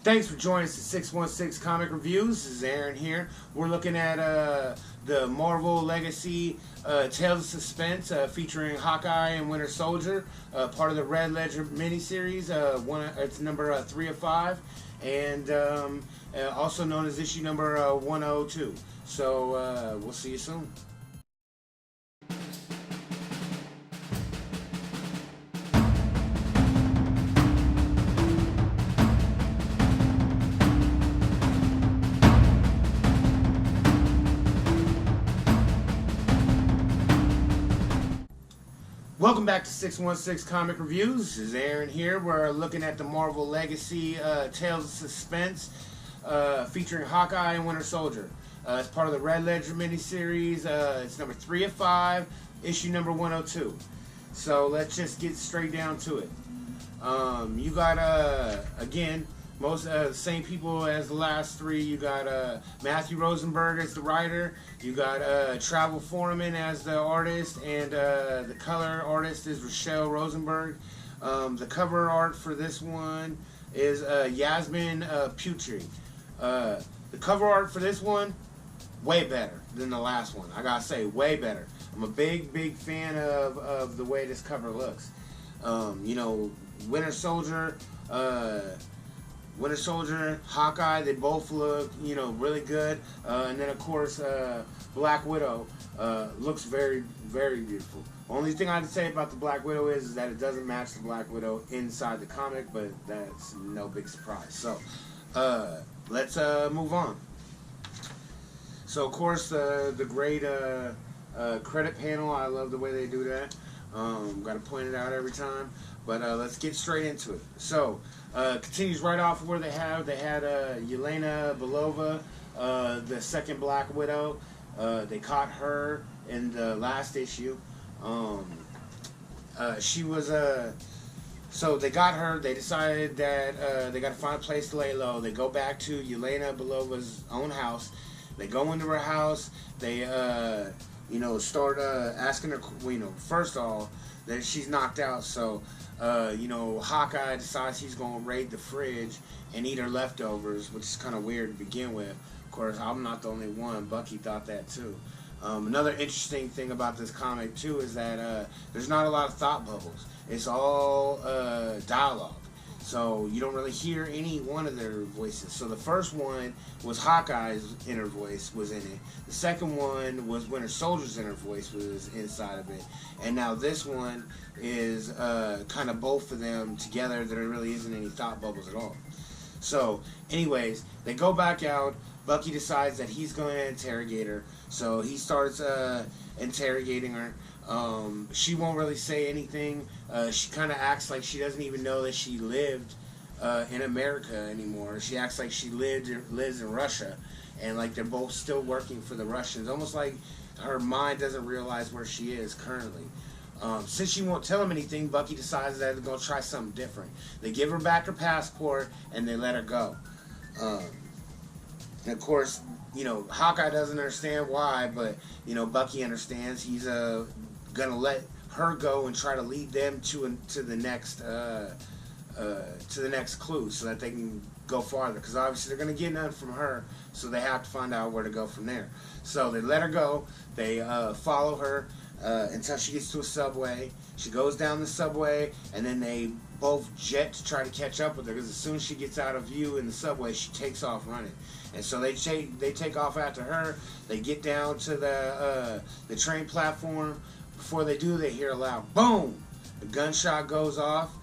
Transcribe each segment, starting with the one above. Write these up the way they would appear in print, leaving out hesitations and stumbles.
Thanks for joining us at 616 Comic Reviews. This is Aaron here. We're looking at the Marvel Legacy Tales of Suspense featuring Hawkeye and Winter Soldier, part of the Red Ledger miniseries. It's number 3 of 5, and also known as issue number 102. So we'll see you soon. Welcome back to 616 Comic Reviews. This is Aaron here. We're looking at the Marvel Legacy Tales of Suspense featuring Hawkeye and Winter Soldier. It's part of the Red Ledger miniseries. It's number 3 of 5, issue number 102. So let's just get straight down to it. You got, again, most the same people as the last three. You got Matthew Rosenberg as the writer. You got Travel Foreman as the artist, and the color artist is Rochelle Rosenberg. The cover art for this one is Yasmin Putri. The cover art for this one, way better than the last one. I gotta say, way better. I'm a big fan of the way this cover looks. You know, Winter Soldier, Hawkeye, they both look, you know, really good. And then, of course, Black Widow looks very beautiful. Only thing I'd say about the Black Widow is that it doesn't match the Black Widow inside the comic, but that's no big surprise. So, let's move on. So, of course, the great credit panel, I love the way they do that. Got to point it out every time. But let's get straight into it. So, continues right off where they had Yelena Belova, the second Black Widow. They caught her in the last issue. She was so they got her. They decided that they got to find a place to lay low. They go back to Yelena Belova's own house. They go into her house. They you know, start asking her. You know, first of all, that she's knocked out. So you know, Hawkeye decides he's going to raid the fridge and eat her leftovers, which is kind of weird to begin with. Of course, I'm not the only one. Bucky thought that too. Another interesting thing about this comic too is that there's not a lot of thought bubbles. It's all dialogue. So you don't really hear any one of their voices. So the first one was Hawkeye's inner voice was in it. The second one was Winter Soldier's inner voice was inside of it. And now this one is kind of both of them together. There really isn't any thought bubbles at all. So anyways, they go back out. Bucky decides that he's going to interrogate her. So he starts interrogating her. She won't really say anything. She kind of acts like she doesn't even know that she lived in America anymore. She acts like she lives in Russia, and like they're both still working for the Russians. Almost like her mind doesn't realize where she is currently. Since she won't tell him anything, Bucky decides that they're going to try something different. They give her back her passport, and they let her go. And of course, you know, Hawkeye doesn't understand why, but, you know, Bucky understands. He's gonna let her go and try to lead them to the next clue, so that they can go farther. Because obviously they're gonna get none from her, so they have to find out where to go from there. So they let her go. They follow her until she gets to a subway. She goes down the subway, and then they both jet to try to catch up with her. Because as soon as she gets out of view in the subway, she takes off running. And so they take off after her. They get down to the train platform. Before they do, they hear a loud boom. The gunshot goes off.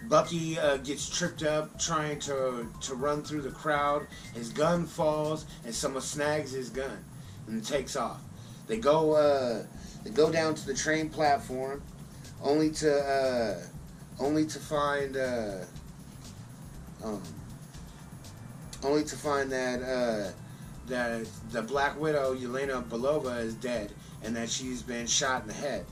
Bucky gets tripped up trying to run through the crowd. His gun falls, and someone snags his gun and takes off. They go down to the train platform, only to find that the Black Widow, Yelena Belova, is dead, and that she's been shot in the head.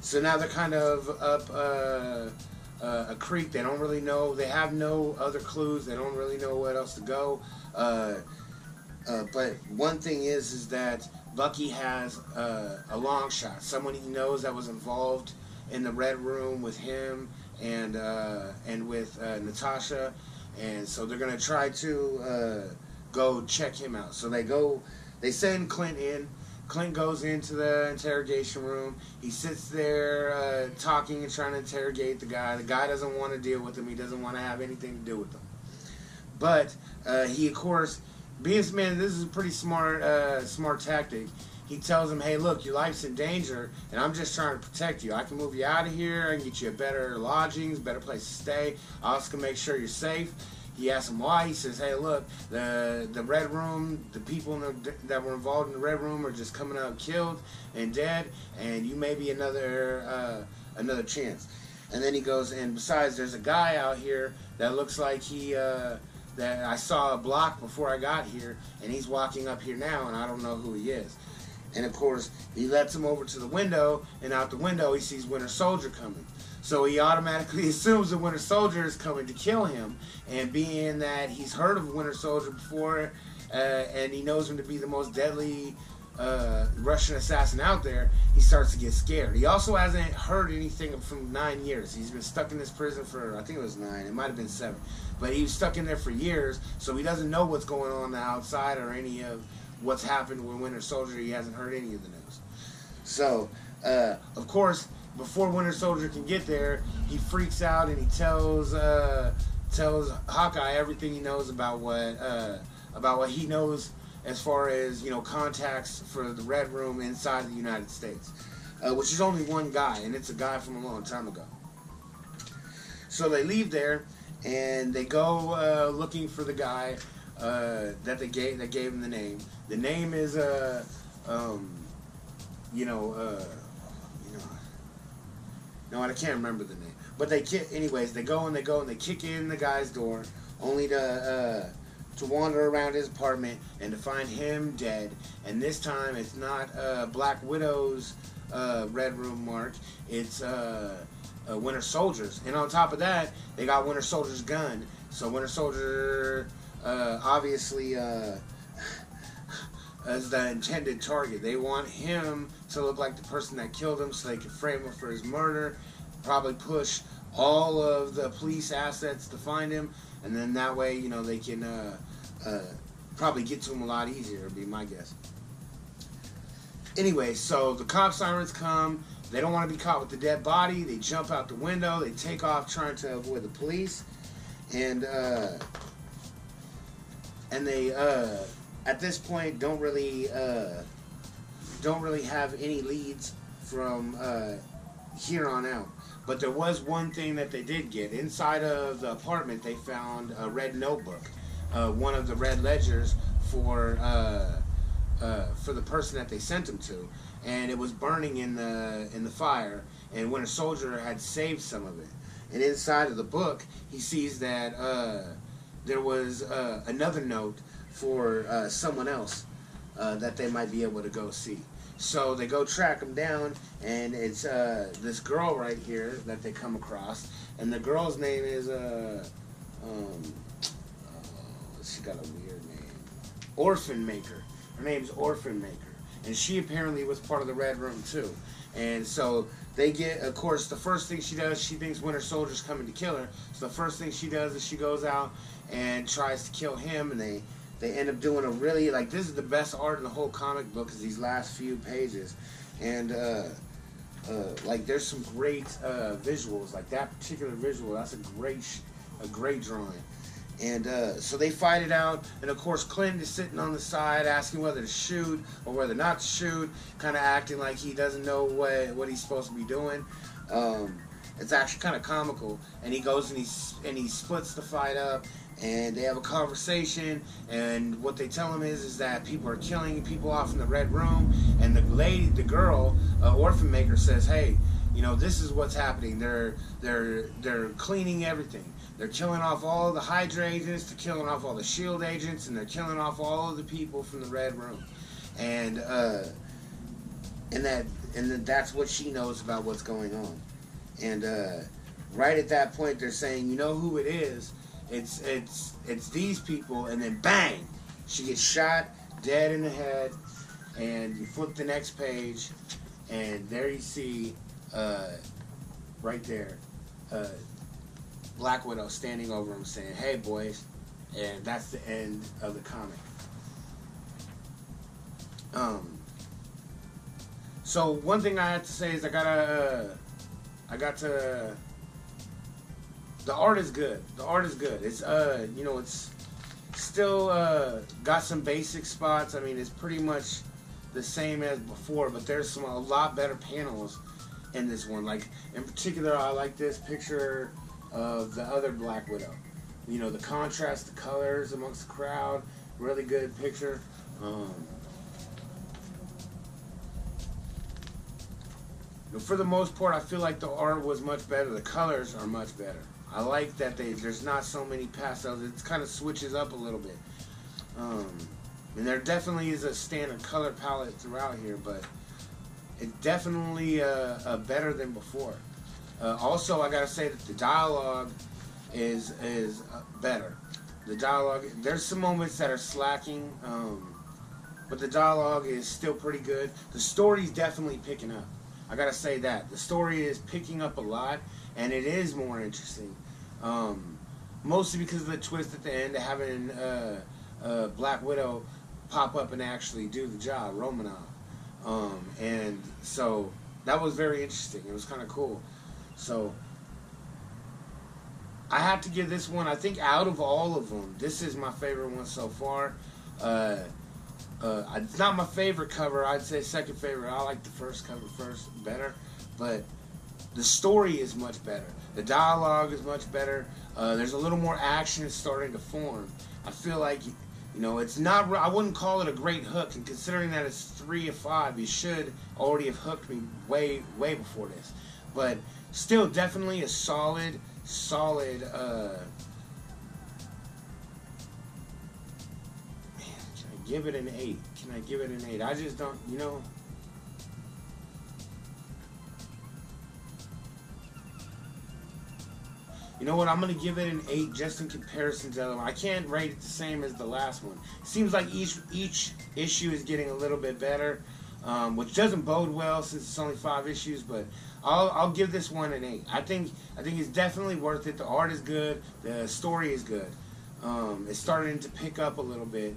So now they're kind of up a creek. They don't really know. They have no other clues. They don't really know where else to go. But one thing is that Bucky has a long shot, someone he knows that was involved in the Red Room with him and with Natasha, and so they're gonna try to go check him out. So they send Clint in. Clint goes into the interrogation room. He sits there talking and trying to interrogate the guy. The guy doesn't want to deal with him. He doesn't want to have anything to do with him. But he, of course, being man, this is a pretty smart tactic. He tells him, hey, look, your life's in danger, and I'm just trying to protect you. I can move you out of here. I can get you a better lodgings, better place to stay. I also can make sure you're safe. He asks him why. He says, hey, look, the Red Room, the people that were involved in the Red Room are just coming out killed and dead, and you may be another chance. And then he goes, and besides, there's a guy out here that looks like that I saw a block before I got here, and he's walking up here now, and I don't know who he is. And, of course, he lets him over to the window, and out the window he sees Winter Soldier coming. So he automatically assumes the Winter Soldier is coming to kill him, and being that he's heard of Winter Soldier before, and he knows him to be the most deadly Russian assassin out there, he starts to get scared. He also hasn't heard anything from 9 years. He's been stuck in this prison for, I think it was 9, it might have been 7. But he was stuck in there for years, so he doesn't know what's going on the outside or any of what's happened with Winter Soldier. He hasn't heard any of the news. So, of course, before Winter Soldier can get there, he freaks out and he tells Hawkeye everything he knows about what he knows as far as, you know, contacts for the Red Room inside the United States, which is only one guy, and it's a guy from a long time ago. So they leave there and they go looking for the guy that gave him the name. The name is no, I can't remember the name. But anyways, they go and they kick in the guy's door, only to wander around his apartment and to find him dead. And this time, it's not Black Widow's Red Room mark. It's Winter Soldier's. And on top of that, they got Winter Soldier's gun. So Winter Soldier obviously as the intended target. They want him to look like the person that killed him so they can frame him for his murder, probably push all of the police assets to find him, and then that way, you know, they can probably get to him a lot easier, would be my guess. Anyway, so the cop sirens come. They don't want to be caught with the dead body. They jump out the window. They take off trying to avoid the police, and they at this point don't really have any leads from here on out. But there was one thing that they did get. Inside of the apartment, they found a red notebook, one of the red ledgers for the person that they sent him to, and it was burning in the fire. And Winter Soldier had saved some of it. And inside of the book, he sees that there was another note for someone else that they might be able to go see. So they go track him down, and it's this girl right here that they come across, and the girl's name is she got a weird name, Orphan Maker. Her name's Orphan Maker, and she apparently was part of the Red Room too. And so they get, of course, the first thing she does, she thinks Winter Soldier's coming to kill her. So the first thing she does is she goes out and tries to kill him, and they end up doing a really, like, this is the best art in the whole comic book, is these last few pages. And like, there's some great visuals, like that particular visual. That's a great drawing. And so they fight it out, and of course Clint is sitting on the side asking whether to shoot or whether not to shoot, kind of acting like he doesn't know what he's supposed to be doing. It's actually kind of comical, and he goes and he splits the fight up, and they have a conversation, and what they tell him is that people are killing people off in the Red Room, and the girl, Orphan Maker, says, hey, you know, this is what's happening. They're cleaning everything. They're killing off all the Hydra agents, they're killing off all the SHIELD agents, and they're killing off all of the people from the Red Room. And that's what she knows about what's going on. And right at that point, they're saying, you know who it is? It's these people. And then bang, she gets shot dead in the head. And you flip the next page, and there you see, right there, Black Widow standing over him saying, "Hey, boys," and that's the end of the comic. So one thing I have to say is I got to. The art is good. The art is good. It's you know, it's still got some basic spots. I mean, it's pretty much the same as before, but there's a lot better panels in this one. Like in particular, I like this picture of the other Black Widow. You know, the contrast, the colors amongst the crowd, really good picture. For the most part, I feel like the art was much better. The colors are much better. I like that there's not so many pastels. It kind of switches up a little bit. And there definitely is a standard color palette throughout here, but it's definitely better than before. Also, I gotta say that the dialogue is better. The dialogue, there's some moments that are slacking, but the dialogue is still pretty good. The story's definitely picking up. I gotta say that the story is picking up a lot, and it is more interesting. Mostly because of the twist at the end, having Black Widow pop up and actually do the job, Romanoff. And so that was very interesting. It was kind of cool. So I have to give this one, I think out of all of them, this is my favorite one so far. It's not my favorite cover. I'd say second favorite. I like the first cover better, but the story is much better. The dialogue is much better. There's a little more action starting to form. I feel like, you know, it's not. I wouldn't call it a great hook, and considering that it's 3 of 5, you should already have hooked me way before this. But still, definitely a solid. Give it an 8. Can I give it an 8? I just don't, you know. You know what? I'm going to give it an 8 just in comparison to the other one. I can't rate it the same as the last one. It seems like each issue is getting a little bit better, which doesn't bode well since it's only 5 issues, but I'll give this one an 8. I think it's definitely worth it. The art is good. The story is good. It's starting to pick up a little bit.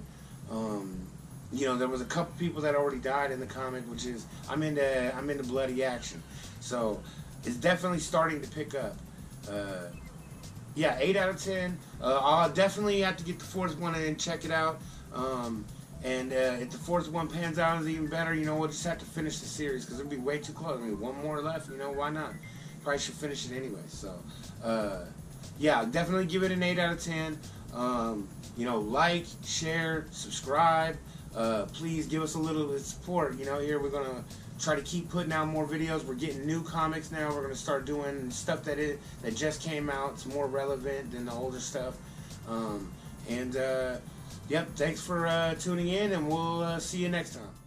You know, there was a couple people that already died in the comic, which is I'm into bloody action, so it's definitely starting to pick up. Yeah, 8 out of 10. I'll definitely have to get the 4th one and check it out. And if the 4th one pans out, is even better. You know, we'll just have to finish the series because it'll be way too close. I mean, one more left. You know, why not? Probably should finish it anyway. So, yeah, definitely give it an 8 out of 10. You know, like, share, subscribe. Please give us a little bit of support. You know, here we're gonna try to keep putting out more videos. We're getting new comics now. We're gonna start doing stuff that just came out. It's more relevant than the older stuff. Yep. Thanks for tuning in, and we'll see you next time.